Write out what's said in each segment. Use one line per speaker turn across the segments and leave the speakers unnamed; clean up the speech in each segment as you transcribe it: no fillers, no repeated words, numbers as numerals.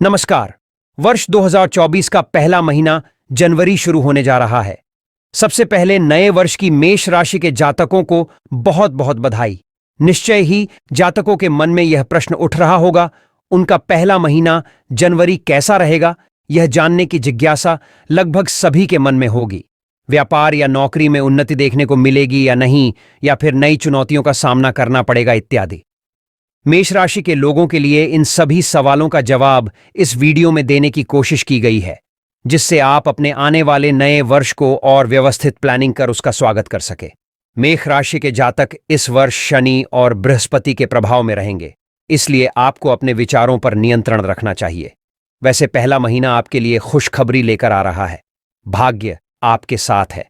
नमस्कार। वर्ष 2024 का पहला महीना जनवरी शुरू होने जा रहा है। सबसे पहले नए वर्ष की मेष राशि के जातकों को बहुत बहुत बधाई। निश्चय ही जातकों के मन में यह प्रश्न उठ रहा होगा, उनका पहला महीना जनवरी कैसा रहेगा। यह जानने की जिज्ञासा लगभग सभी के मन में होगी। व्यापार या नौकरी में उन्नति देखने को मिलेगी या नहीं, या फिर नई चुनौतियों का सामना करना पड़ेगा इत्यादि। मेष राशि के लोगों के लिए इन सभी सवालों का जवाब इस वीडियो में देने की कोशिश की गई है, जिससे आप अपने आने वाले नए वर्ष को और व्यवस्थित प्लानिंग कर उसका स्वागत कर सके। मेष राशि के जातक इस वर्ष शनि और बृहस्पति के प्रभाव में रहेंगे, इसलिए आपको अपने विचारों पर नियंत्रण रखना चाहिए। वैसे पहला महीना आपके लिए खुशखबरी लेकर आ रहा है। भाग्य आपके साथ है,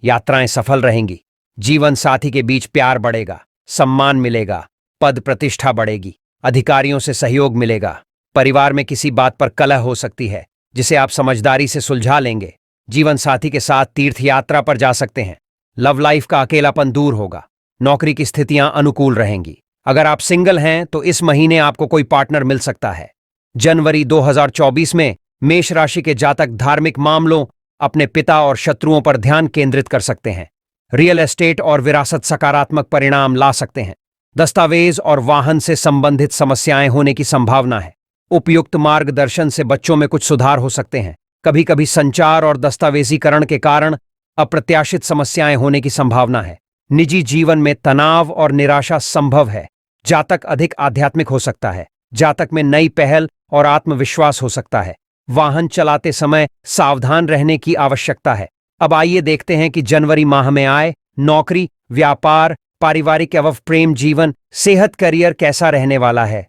यात्राएं सफल रहेंगी, जीवन साथी के बीच प्यार बढ़ेगा, सम्मान मिलेगा, पद प्रतिष्ठा बढ़ेगी, अधिकारियों से सहयोग मिलेगा। परिवार में किसी बात पर कलह हो सकती है, जिसे आप समझदारी से सुलझा लेंगे। जीवन साथी के साथ तीर्थ यात्रा पर जा सकते हैं। लव लाइफ का अकेलापन दूर होगा। नौकरी की स्थितियां अनुकूल रहेंगी। अगर आप सिंगल हैं तो इस महीने आपको कोई पार्टनर मिल सकता है। जनवरी 2024 में मेष राशि के जातक धार्मिक मामलों, अपने पिता और शत्रुओं पर ध्यान केंद्रित कर सकते हैं। रियल एस्टेट और विरासत सकारात्मक परिणाम ला सकते हैं। दस्तावेज और वाहन से संबंधित समस्याएं होने की संभावना है। उपयुक्त मार्गदर्शन से बच्चों में कुछ सुधार हो सकते हैं। कभी कभी संचार और दस्तावेजीकरण के कारण अप्रत्याशित समस्याएं होने की संभावना है। निजी जीवन में तनाव और निराशा संभव है। जातक अधिक आध्यात्मिक हो सकता है। जातक में नई पहल और आत्मविश्वास हो सकता है। वाहन चलाते समय सावधान रहने की आवश्यकता है। अब आइए देखते हैं कि जनवरी माह में आय, नौकरी, व्यापार, पारिवारिक एवं प्रेम जीवन, सेहत, करियर कैसा रहने वाला है।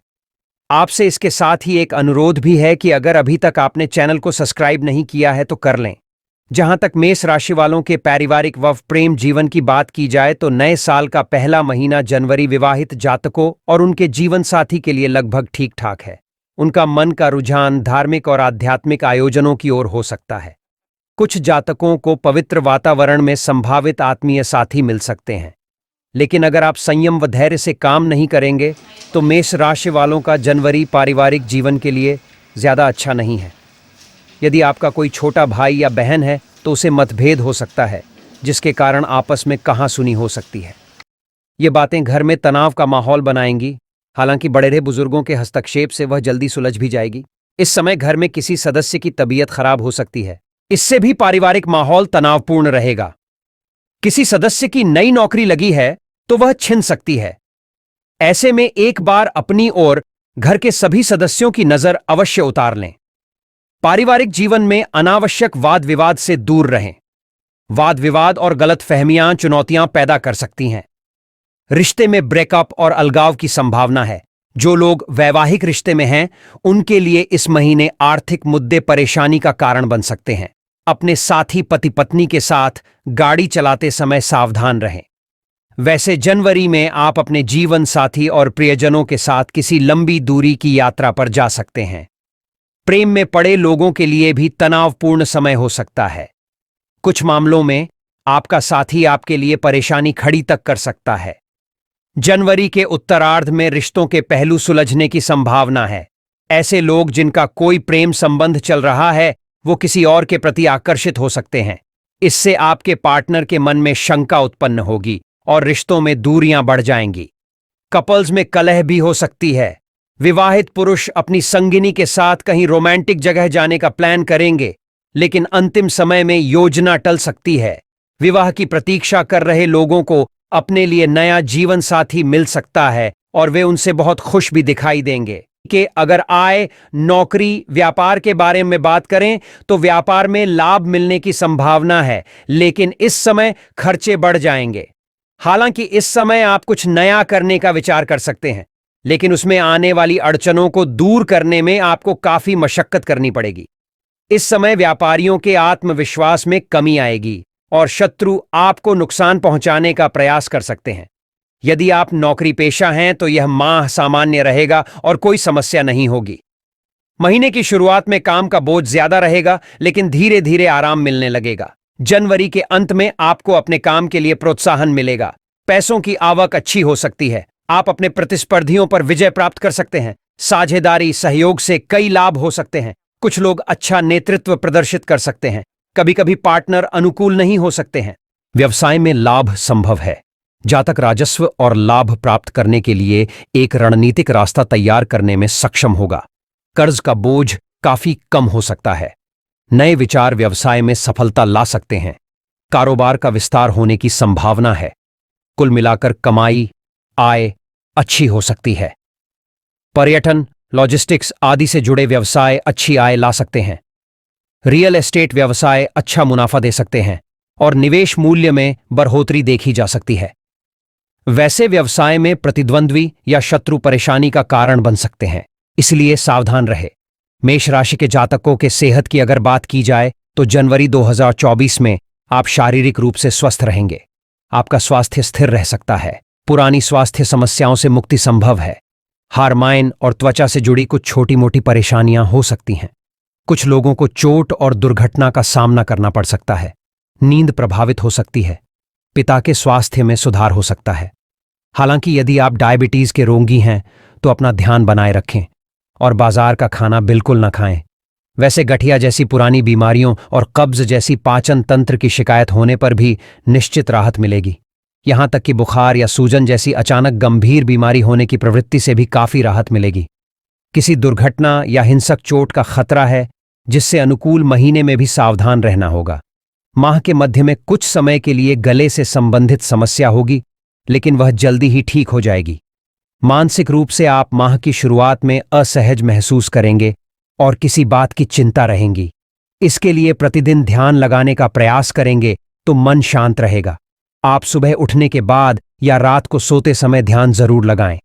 आपसे इसके साथ ही एक अनुरोध भी है कि अगर अभी तक आपने चैनल को सब्सक्राइब नहीं किया है तो कर लें। जहां तक मेष राशि वालों के पारिवारिक व प्रेम जीवन की बात की जाए तो नए साल का पहला महीना जनवरी विवाहित जातकों और उनके जीवन साथी के लिए लगभग ठीक ठाक है। उनका मन का रुझान धार्मिक और आध्यात्मिक आयोजनों की ओर हो सकता है। कुछ जातकों को पवित्र वातावरण में संभावित आत्मीय साथी मिल सकते हैं, लेकिन अगर आप संयम व धैर्य से काम नहीं करेंगे तो मेष राशि वालों का जनवरी पारिवारिक जीवन के लिए ज़्यादा अच्छा नहीं है। यदि आपका कोई छोटा भाई या बहन है तो उसे मतभेद हो सकता है, जिसके कारण आपस में कहासुनी हो सकती है। ये बातें घर में तनाव का माहौल बनाएंगी। हालांकि बड़े बुजुर्गों के हस्तक्षेप से वह जल्दी सुलझ भी जाएगी। इस समय घर में किसी सदस्य की तबीयत खराब हो सकती है, इससे भी पारिवारिक माहौल तनावपूर्ण रहेगा। किसी सदस्य की नई नौकरी लगी है तो वह छिन सकती है। ऐसे में एक बार अपनी ओर घर के सभी सदस्यों की नजर अवश्य उतार लें। पारिवारिक जीवन में अनावश्यक वाद विवाद से दूर रहें। वाद विवाद और गलतफहमियां चुनौतियां पैदा कर सकती हैं। रिश्ते में ब्रेकअप और अलगाव की संभावना है। जो लोग वैवाहिक रिश्ते में हैं उनके लिए इस महीने आर्थिक मुद्दे परेशानी का कारण बन सकते हैं। अपने साथी पति पत्नी के साथ गाड़ी चलाते समय सावधान रहें। वैसे जनवरी में आप अपने जीवन साथी और प्रियजनों के साथ किसी लंबी दूरी की यात्रा पर जा सकते हैं। प्रेम में पड़े लोगों के लिए भी तनावपूर्ण समय हो सकता है। कुछ मामलों में आपका साथी आपके लिए परेशानी खड़ी तक कर सकता है। जनवरी के उत्तरार्ध में रिश्तों के पहलू सुलझने की संभावना है। ऐसे लोग जिनका कोई प्रेम संबंध चल रहा है वो किसी और के प्रति आकर्षित हो सकते हैं। इससे आपके पार्टनर के मन में शंका उत्पन्न होगी और रिश्तों में दूरियां बढ़ जाएंगी। कपल्स में कलह भी हो सकती है। विवाहित पुरुष अपनी संगिनी के साथ कहीं रोमांटिक जगह जाने का प्लान करेंगे, लेकिन अंतिम समय में योजना टल सकती है। विवाह की प्रतीक्षा कर रहे लोगों को अपने लिए नया जीवन साथी मिल सकता है और वे उनसे बहुत खुश भी दिखाई देंगे। कि अगर आय, नौकरी, व्यापार के बारे में बात करें तो व्यापार में लाभ मिलने की संभावना है, लेकिन इस समय खर्चे बढ़ जाएंगे। हालांकि इस समय आप कुछ नया करने का विचार कर सकते हैं, लेकिन उसमें आने वाली अड़चनों को दूर करने में आपको काफी मशक्कत करनी पड़ेगी। इस समय व्यापारियों के आत्मविश्वास में कमी आएगी और शत्रु आपको नुकसान पहुंचाने का प्रयास कर सकते हैं। यदि आप नौकरी पेशा हैं तो यह माह सामान्य रहेगा और कोई समस्या नहीं होगी। महीने की शुरुआत में काम का बोझ ज्यादा रहेगा, लेकिन धीरे धीरे आराम मिलने लगेगा। जनवरी के अंत में आपको अपने काम के लिए प्रोत्साहन मिलेगा। पैसों की आवक अच्छी हो सकती है। आप अपने प्रतिस्पर्धियों पर विजय प्राप्त कर सकते हैं। साझेदारी सहयोग से कई लाभ हो सकते हैं। कुछ लोग अच्छा नेतृत्व प्रदर्शित कर सकते हैं। कभी कभी पार्टनर अनुकूल नहीं हो सकते हैं। व्यवसाय में लाभ संभव है। जातक राजस्व और लाभ प्राप्त करने के लिए एक रणनीतिक रास्ता तैयार करने में सक्षम होगा। कर्ज का बोझ काफी कम हो सकता है। नए विचार व्यवसाय में सफलता ला सकते हैं। कारोबार का विस्तार होने की संभावना है। कुल मिलाकर कमाई, आय अच्छी हो सकती है। पर्यटन, लॉजिस्टिक्स आदि से जुड़े व्यवसाय अच्छी आय ला सकते हैं। रियल एस्टेट व्यवसाय अच्छा मुनाफा दे सकते हैं और निवेश मूल्य में बढ़ोतरी देखी जा सकती है। वैसे व्यवसाय में प्रतिद्वंद्वी या शत्रु परेशानी का कारण बन सकते हैं, इसलिए सावधान रहे। मेष राशि के जातकों के सेहत की अगर बात की जाए तो जनवरी 2024 में आप शारीरिक रूप से स्वस्थ रहेंगे। आपका स्वास्थ्य स्थिर रह सकता है। पुरानी स्वास्थ्य समस्याओं से मुक्ति संभव है। हार्माइन और त्वचा से जुड़ी कुछ छोटी मोटी परेशानियां हो सकती हैं। कुछ लोगों को चोट और दुर्घटना का सामना करना पड़ सकता है। नींद प्रभावित हो सकती है। पिता के स्वास्थ्य में सुधार हो सकता है। हालांकि यदि आप डायबिटीज के रोगी हैं तो अपना ध्यान बनाए रखें और बाजार का खाना बिल्कुल न खाएं। वैसे गठिया जैसी पुरानी बीमारियों और कब्ज जैसी पाचन तंत्र की शिकायत होने पर भी निश्चित राहत मिलेगी। यहां तक कि बुखार या सूजन जैसी अचानक गंभीर बीमारी होने की प्रवृत्ति से भी काफी राहत मिलेगी। किसी दुर्घटना या हिंसक चोट का खतरा है, जिससे अनुकूल महीने में भी सावधान रहना होगा। माह के मध्य में कुछ समय के लिए गले से संबंधित समस्या होगी, लेकिन वह जल्दी ही ठीक हो जाएगी। मानसिक रूप से आप माह की शुरुआत में असहज महसूस करेंगे और किसी बात की चिंता रहेंगी। इसके लिए प्रतिदिन ध्यान लगाने का प्रयास करेंगे तो मन शांत रहेगा। आप सुबह उठने के बाद या रात को सोते समय ध्यान जरूर लगाएं।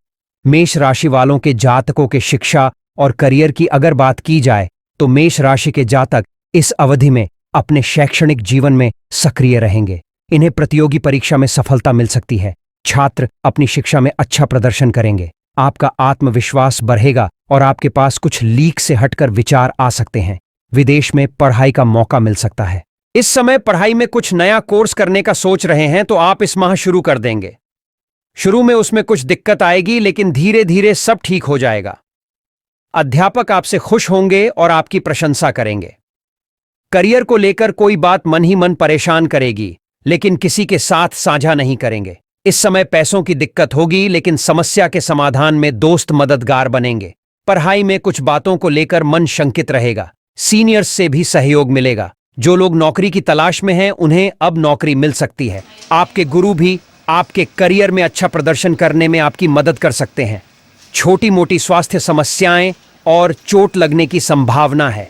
मेष राशि वालों के जातकों के शिक्षा और करियर की अगर बात की जाए तो मेष राशि के जातक इस अवधि में अपने शैक्षणिक जीवन में सक्रिय रहेंगे। इन्हें प्रतियोगी परीक्षा में सफलता मिल सकती है। छात्र अपनी शिक्षा में अच्छा प्रदर्शन करेंगे। आपका आत्मविश्वास बढ़ेगा और आपके पास कुछ लीक से हटकर विचार आ सकते हैं। विदेश में पढ़ाई का मौका मिल सकता है। इस समय पढ़ाई में कुछ नया कोर्स करने का सोच रहे हैं तो आप इस माह शुरू कर देंगे। शुरू में उसमें कुछ दिक्कत आएगी, लेकिन धीरे धीरे सब ठीक हो जाएगा। अध्यापक आपसे खुश होंगे और आपकी प्रशंसा करेंगे। करियर को लेकर कोई बात मन ही मन परेशान करेगी, लेकिन किसी के साथ साझा नहीं करेंगे। इस समय पैसों की दिक्कत होगी, लेकिन समस्या के समाधान में दोस्त मददगार बनेंगे। पढ़ाई में कुछ बातों को लेकर मन शंकित रहेगा। सीनियर्स से भी सहयोग मिलेगा। जो लोग नौकरी की तलाश में हैं, उन्हें अब नौकरी मिल सकती है। आपके गुरु भी आपके करियर में अच्छा प्रदर्शन करने में आपकी मदद कर सकते हैं। छोटी मोटी स्वास्थ्य समस्याएं और चोट लगने की संभावना है।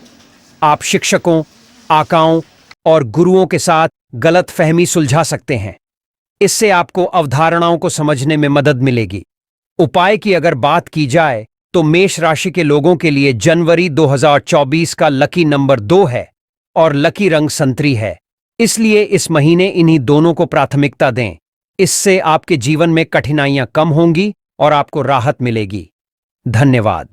आप शिक्षकों, आकाओं और गुरुओं के साथ गलतफहमी सुलझा सकते हैं। इससे आपको अवधारणाओं को समझने में मदद मिलेगी। उपाय की अगर बात की जाए तो मेष राशि के लोगों के लिए जनवरी 2024 का लकी नंबर 2 है और लकी रंग संतरी है। इसलिए इस महीने इन्हीं दोनों को प्राथमिकता दें। इससे आपके जीवन में कठिनाइयां कम होंगी और आपको राहत मिलेगी। धन्यवाद।